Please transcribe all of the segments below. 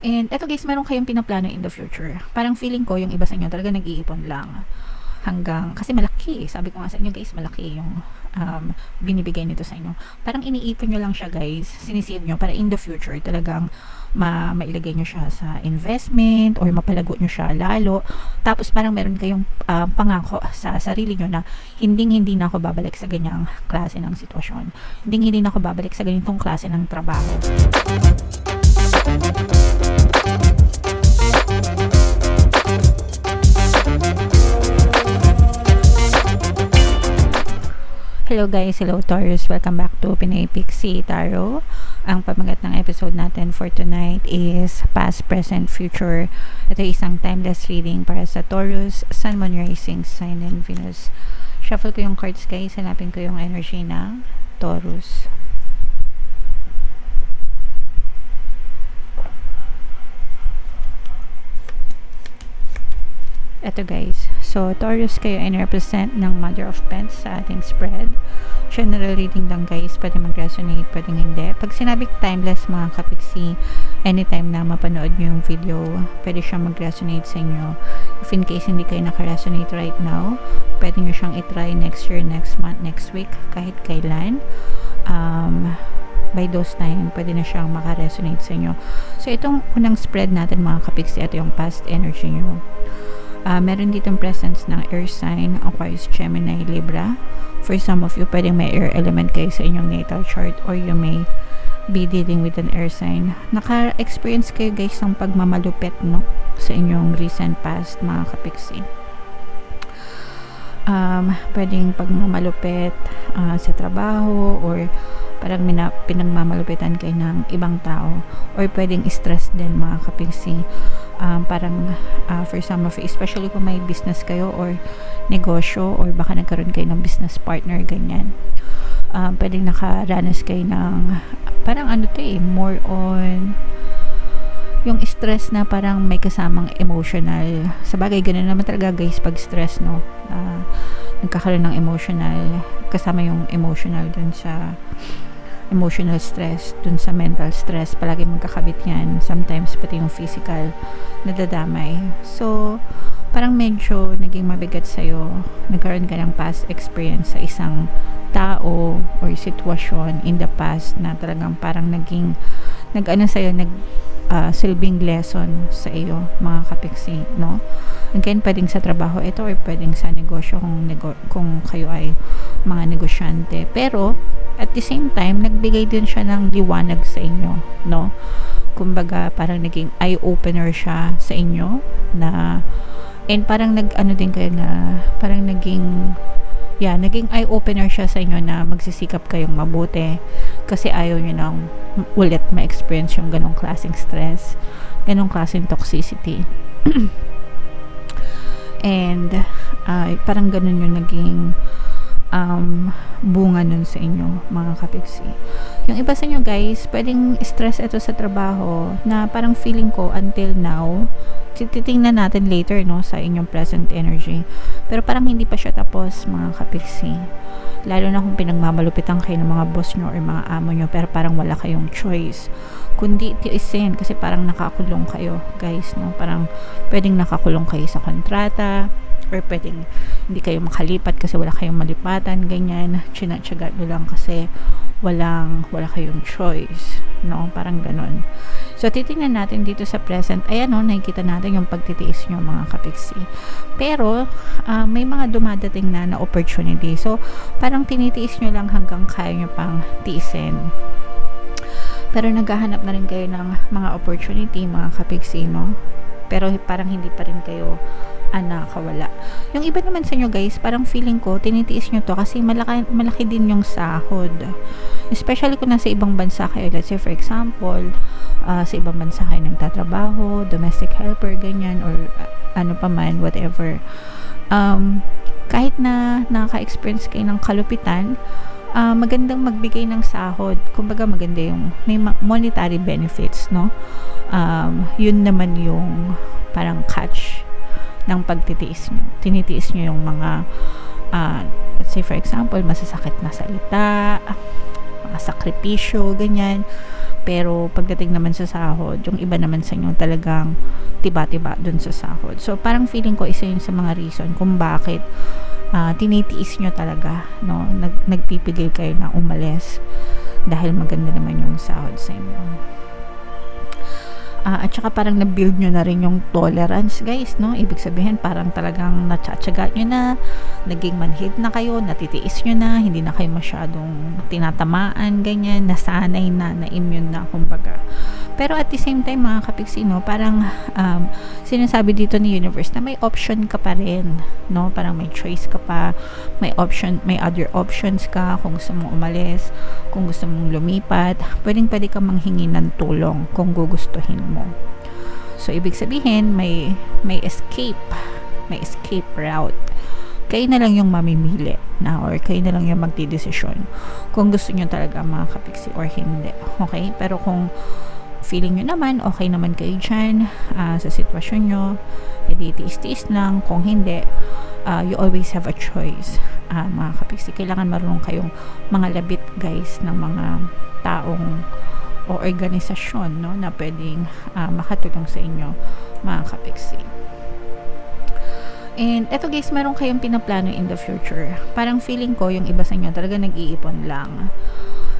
And eto guys, meron kayong pinaplano in the future. Parang feeling ko yung iba sa inyo talaga nag-iipon lang hanggang, kasi malaki, sabi ko nga sa inyo guys, malaki yung binibigay nito sa inyo. Parang iniipon nyo lang siya guys, sinisave nyo para in the future talagang mailagay nyo siya sa investment or mapalago nyo siya lalo. Tapos parang meron kayong pangako sa sarili nyo na hindi na ako babalik sa ganyang klase ng sitwasyon. Hindi na ako babalik sa ganitong klase ng trabaho. Hello guys, hello Taurus, welcome back to Pinay Pixie Tarot. Ang pamagat ng episode natin for tonight is Past, Present, Future. Ito ay isang timeless reading para sa Taurus, Sun, Moon, Rising, Sign, and Venus. Shuffle ko yung cards guys, hanapin ko yung energy ng Taurus. Ito guys, so Taurus kayo ay represent ng Mother of Pentacles sa ating spread. General reading lang guys, pwede mag-resonate, pwede hindi. Pag sinabing timeless mga kapiksi, anytime na mapanood nyo yung video, pwede siyang mag-resonate sa inyo. If in case hindi kayo naka-resonate right now, pwede nyo siyang itry next year, next month, next week, kahit kailan. By those time, pwede na siyang maka-resonate sa inyo. So itong unang spread natin mga kapiksi, ito yung past energy nyo. Meron ditong presence ng air sign, Aquarius, Gemini, Libra. For some of you, pwedeng may air element kayo sa inyong natal chart or you may be dealing with an air sign. Naka-experience kayo guys ng pagmamalupit no? Sa inyong recent past mga kapiksi. Pwedeng pagmamalupit sa trabaho or parang pinagmamalupitan kayo ng ibang tao or pwedeng stress din mga kapiksi. Parang for some of you, especially kung may business kayo or negosyo or baka nagkaroon kayo ng business partner ganyan, pwedeng nakaranas kayo ng parang more on yung stress na parang may kasamang emotional. Sa bagay ganun naman talaga guys pag stress no, nagkakaroon ng emotional, kasama yung emotional dun sa emotional stress, dun sa mental stress, palagi magkakabit yan. Sometimes pati yung physical nadadamay. So parang medyo naging mabigat sa'yo, nagkaroon ka ng past experience sa isang tao or sitwasyon in the past na talagang parang naging sa'yo, silbing lesson sa iyo mga kapiksi no. Again, pwedeng sa trabaho ito or pwedeng sa negosyo kung kayo ay mga negosyante, pero at the same time nagbigay din siya ng liwanag sa inyo no. Kumbaga parang naging eye opener siya sa inyo na, and parang din kayo na parang naging eye opener siya sa inyo na magsisikap kayong mabuti kasi ayaw nyo nang ulit ma-experience yung ganong klaseng stress, ganong klaseng toxicity. And parang ganun yung naging bunga nun sa inyo mga kapiksi. Yung iba sa inyo guys, pwedeng stress ito sa trabaho na parang feeling ko until now, titingnan natin later no sa inyong present energy, pero parang hindi pa siya tapos mga kapiksi. Lalo na kung pinagmamalupitan kayo ng mga boss nyo or mga amo nyo, pero parang wala kayong choice kundi tiisin kasi parang nakakulong kayo guys no. Parang pwedeng nakakulong kayo sa kontrata or pwedeng hindi kayo makalipat kasi wala kayong malipatan ganyan, tsinatsaga nyo lang kasi wala kayong choice no, parang ganon. So titingnan natin dito sa present, ayan no, nakikita natin yung pagtitiis nyo mga kapiksi, pero may mga dumadating na opportunity, so parang tinitiis nyo lang hanggang kaya nyo pang tiisin, pero naghahanap na rin kayo ng mga opportunity mga kapiksi no, pero parang hindi pa rin kayo nakawala. Yung iba naman sa inyo guys, parang feeling ko tinitiis nyo to kasi malaki din yung sahod, especially kung nasa ibang bansa kayo. Let's say for example, sa ibang bansa kayo nagtatrabaho, domestic helper ganyan, or ano pa man, whatever. Kahit na nakaka-experience kayo ng kalupitan, magandang magbigay ng sahod, kumbaga maganda yung may monetary benefits no. Yun naman yung parang catch ng pagtitiis nyo. Tinitiis nyo yung mga let's say for example masasakit na salita, mga sakripisyo ganyan, Pero pagdating naman sa sahod, yung iba naman sa inyo talagang tiba-tiba dun sa sahod. So parang feeling ko isa yun sa mga reason kung bakit tinitiis nyo talaga, no? Nagpipigil kayo na umalis dahil maganda naman yung sahod sa inyo. At saka parang na-build nyo na rin yung tolerance, guys, no? Ibig sabihin, parang talagang natsatsaga nyo na, naging manhid na kayo, natitiis nyo na, hindi na kayo masyadong tinatamaan, ganyan, nasanay na, na-immune na, kumbaga. Pero at the same time, mga kapiksi, no, parang sinasabi dito ni universe na may option ka pa rin, no? Parang may choice ka pa, may option, may other options ka kung gusto mong umalis, kung gusto mong lumipat, pwede kang manghingi ng tulong kung gugustuhin mo. So, ibig sabihin, may escape route. Kayo na lang yung mamimili na, or kayo na lang yung magdidesisyon kung gusto nyo talaga, mga kapiksi, or hindi. Okay? Pero kung feeling nyo naman, okay naman kayo dyan sa sitwasyon nyo, edi tiis-tiis lang. Kung hindi, you always have a choice. Mga kapiksi, kailangan marunong kayong mga labit, guys, ng mga taong o organisasyon, no, na pwedeng makatulong sa inyo, mga kapiksi. And eto, guys, meron kayong pinaplano in the future. Parang feeling ko yung iba sa inyo talaga nag-iipon lang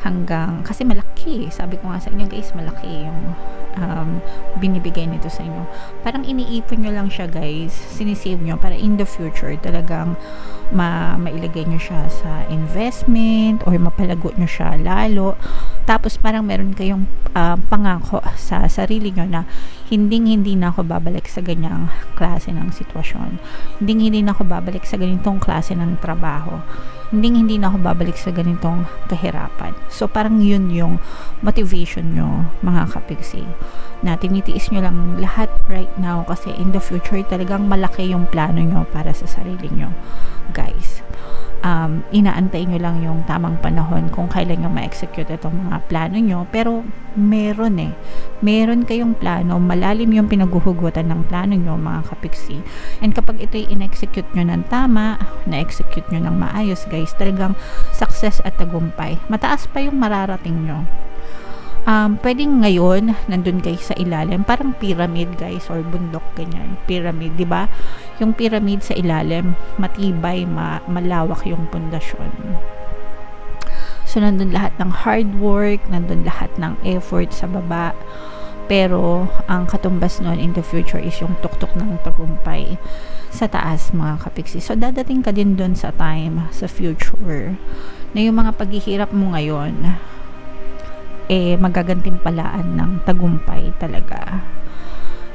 hanggang, kasi malaki, sabi ko nga sa inyo, guys, malaki yung binibigay nito sa inyo. Parang iniipon nyo lang siya, guys, sinisave nyo para in the future talagang mailagay nyo siya sa investment or mapalago nyo siya lalo. Tapos parang meron kayong pangako sa sarili nyo na hindi na ako babalik sa ganyang klase ng sitwasyon. Hindi na ako babalik sa ganitong klase ng trabaho. Hindi na ako babalik sa ganitong kahirapan. So parang yun yung motivation nyo, mga kapiksi, na tinitiis nyo lang lahat right now kasi in the future talagang malaki yung plano nyo para sa sarili nyo, guys. Inaantay nyo lang yung tamang panahon kung kailan nyo ma-execute itong mga plano nyo, pero meron kayong plano, malalim yung pinaguhugutan ng plano nyo, mga kapiksi, and kapag ito'y in-execute nyo ng tama, na-execute nyo ng maayos, guys, talagang success at tagumpay, mataas pa yung mararating nyo. Pwedeng ngayon nandun kayo sa ilalim, parang pyramid, guys, or bundok, ganyan, pyramid, di ba? Yung pyramid sa ilalim, matibay, malawak yung pundasyon. So nandun lahat ng hard work, nandun lahat ng effort sa baba, pero ang katumbas nun in the future is yung tuktok ng tagumpay sa taas, mga kapiksi. So dadating ka din dun sa time, sa future, na yung mga paghihirap mo ngayon magagantimpalaan ng tagumpay talaga.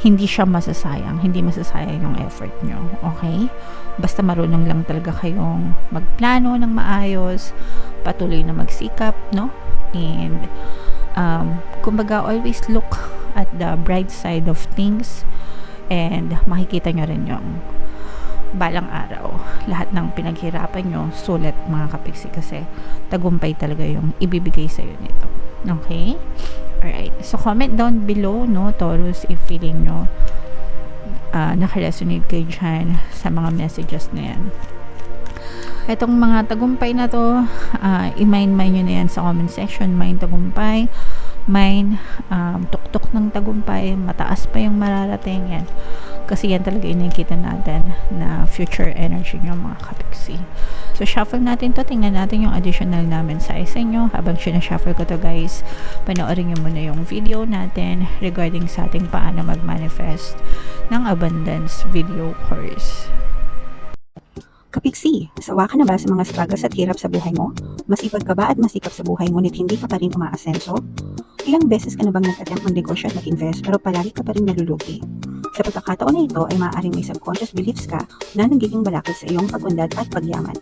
Hindi siya masasayang, hindi masasayang yung effort nyo, okay? Basta marunong lang talaga kayong magplano ng maayos, patuloy na magsikap, no? And kumbaga, always look at the bright side of things, and makikita nyo rin yung balang araw, lahat ng pinaghirapan nyo sulit, mga kapiksi, kasi tagumpay talaga yung ibibigay sa'yo nito. Okay? Alright. So, comment down below, no, Taurus, if feeling nyo nakaresonate kayo dyan sa mga messages na yan. Itong mga tagumpay na to, i-mind nyo na yan sa comment section. Mind tagumpay, mind tuktok ng tagumpay, mataas pa yung mararating yan. Kasi yan talaga nakikita natin na future energy nyo, mga kapiksi. So, shuffle natin to. Tingnan natin yung additional namin size sa inyo. Habang sinashuffle ko to, guys, panoorin nyo muna yung video natin regarding sa ating paano mag-manifest ng abundance video course. Kapiksi, sawa ka na ba sa mga struggles at hirap sa buhay mo? Masipag ka ba at masikap sa buhay ngunit hindi ka pa rin umaasenso? Ilang beses ka na bang nag-attempt mag-negosyo at mag-invest pero palagi ka pa rin nalulugi? Sa pagkakataon na ito ay maaaring may subconscious beliefs ka na nagiging balakid sa iyong pag-unlad at pagyaman.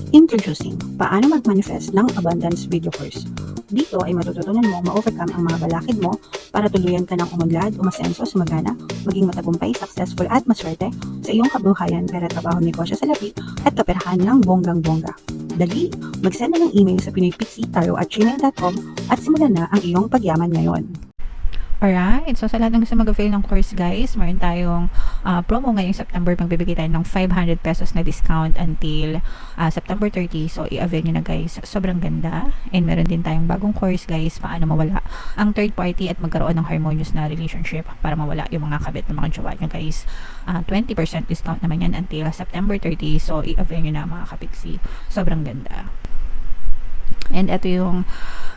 Introducing, paano mag-manifest ng abundance video course. Dito ay matututunan mo ma-overcome ang mga balakid mo para tuluyan ka ng umunlad, umasenso, sumagana, maging matagumpay, successful at maswerte sa iyong kabuhayan, pera, trabaho, negosyo sa lapi at kaperahan ng bonggang-bongga. Dali, mag-send na ng email sa pinoypixie@gmail.com at simulan na ang iyong pagyaman ngayon. Alright, so sa lahat ng gusto mag-avail ng course guys, meron tayong promo ngayong September. Magbibigay tayo ng 500 pesos na discount until September 30. So i-avail nyo na guys, sobrang ganda. And meron din tayong bagong course guys, paano mawala ang third party at magkaroon ng harmonious na relationship para mawala yung mga kabit ng mga jowa nyo guys. 20% discount naman yan until September 30. So i-avail nyo na mga kapiksi, sobrang ganda. And ito yung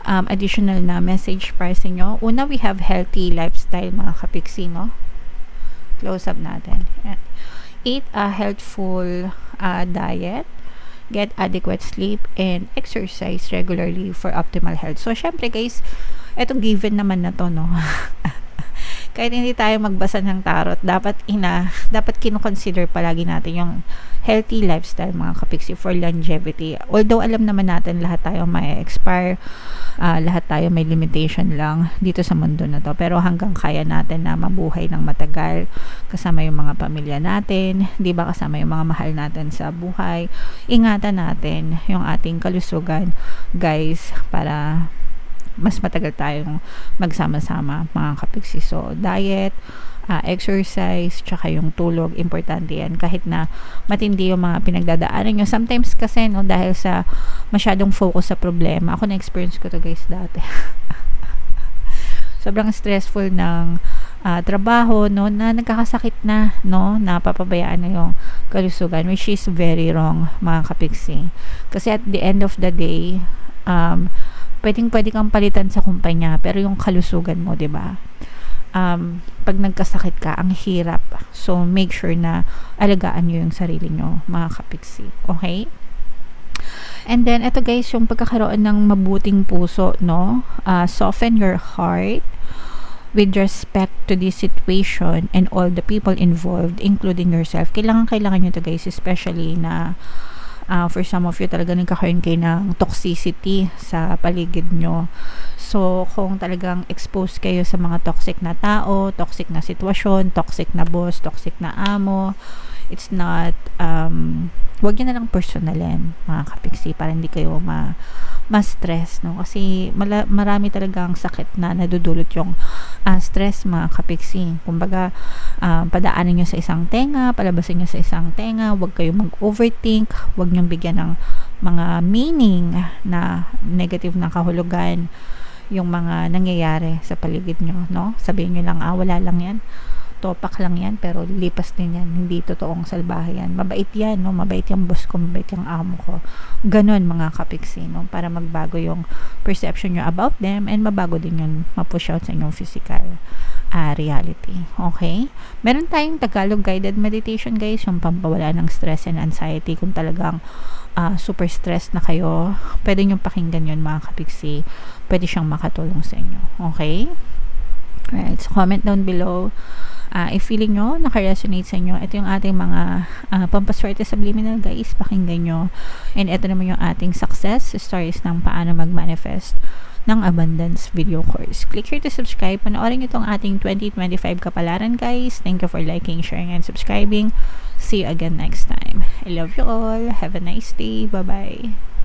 additional na message para sa inyo. Una, we have healthy lifestyle mga kapiksi, no? Close up natin. Eat a healthful diet, get adequate sleep, and exercise regularly for optimal health. So, syempre guys, etong given naman na to, no? Kahit hindi tayo magbasa ng tarot, dapat kino-consider palagi natin yung healthy lifestyle mga kapiksi for longevity. Although alam naman natin lahat tayo may expire, lahat tayo may limitation lang dito sa mundo na to. Pero hanggang kaya natin na mabuhay ng matagal kasama yung mga pamilya natin, di ba, kasama yung mga mahal natin sa buhay, ingatan natin yung ating kalusugan guys para mas matagal tayong magsama-sama mga kapiksi. So, diet, exercise, tsaka yung tulog, importante yan. Kahit na matindi yung mga pinagdadaanan nyo. Sometimes kasi, no, dahil sa masyadong focus sa problema, ako na-experience ko to guys dati. Sobrang stressful ng trabaho, no, na nagkakasakit na, no, napapabayaan na yung kalusugan, which is very wrong mga kapiksi. Kasi at the end of the day, pwede kang palitan sa kumpanya pero yung kalusugan mo, 'di ba? Pag nagkasakit ka, ang hirap. So make sure na alagaan niyo yung sarili niyo, mga kapiksi. Okay? And then ito guys, yung pagkakaroon ng mabuting puso, no? Soften your heart with respect to this situation and all the people involved, including yourself. Kailangan niyo to guys, especially na for some of you talaga nagkakaroon kayo ng toxicity sa paligid nyo. So, kung talagang exposed kayo sa mga toxic na tao, toxic na sitwasyon, toxic na boss, toxic na amo, it's not, wag nyo na lang personalin, mga kapiksi, para hindi kayo ma-stress, no? Kasi marami talagang sakit na nadudulot yung stress, mga kapiksi. Kumbaga, padaanin nyo sa isang tenga, palabasin nyo sa isang tenga, wag kayo mag-overthink, wag nyo bigyan ng mga meaning na negative na kahulugan yung mga nangyayari sa paligid nyo, no? Sabihin nyo lang, wala lang yan, topak lang yan, pero lipas din yan, hindi totoong salbahe yan, mabait yan, no? Mabait yung boss ko, mabait yung amo ko, ganon mga kapiksi, no? Para magbago yung perception nyo about them and mabago din yung ma-push out sa inyong physical reality. Okay? Meron tayong Tagalog guided meditation guys, yung pampawala ng stress and anxiety. Kung talagang super stressed na kayo, pwede nyo pakinggan yun mga kapiksi, pwede siyang makatulong sa inyo. Okay? Alright, so comment down below if feeling nyo naka-resonate sa inyo. Ito yung ating mga pampaswerte subliminal guys, pakinggan nyo. And ito naman yung ating success stories ng paano mag-manifest ng abundance video course. Click here to subscribe. Panoorin nyo itong ating 2025 kapalaran guys. Thank you for liking, sharing, and subscribing. See you again next time. I love you all. Have a nice day. Bye-bye.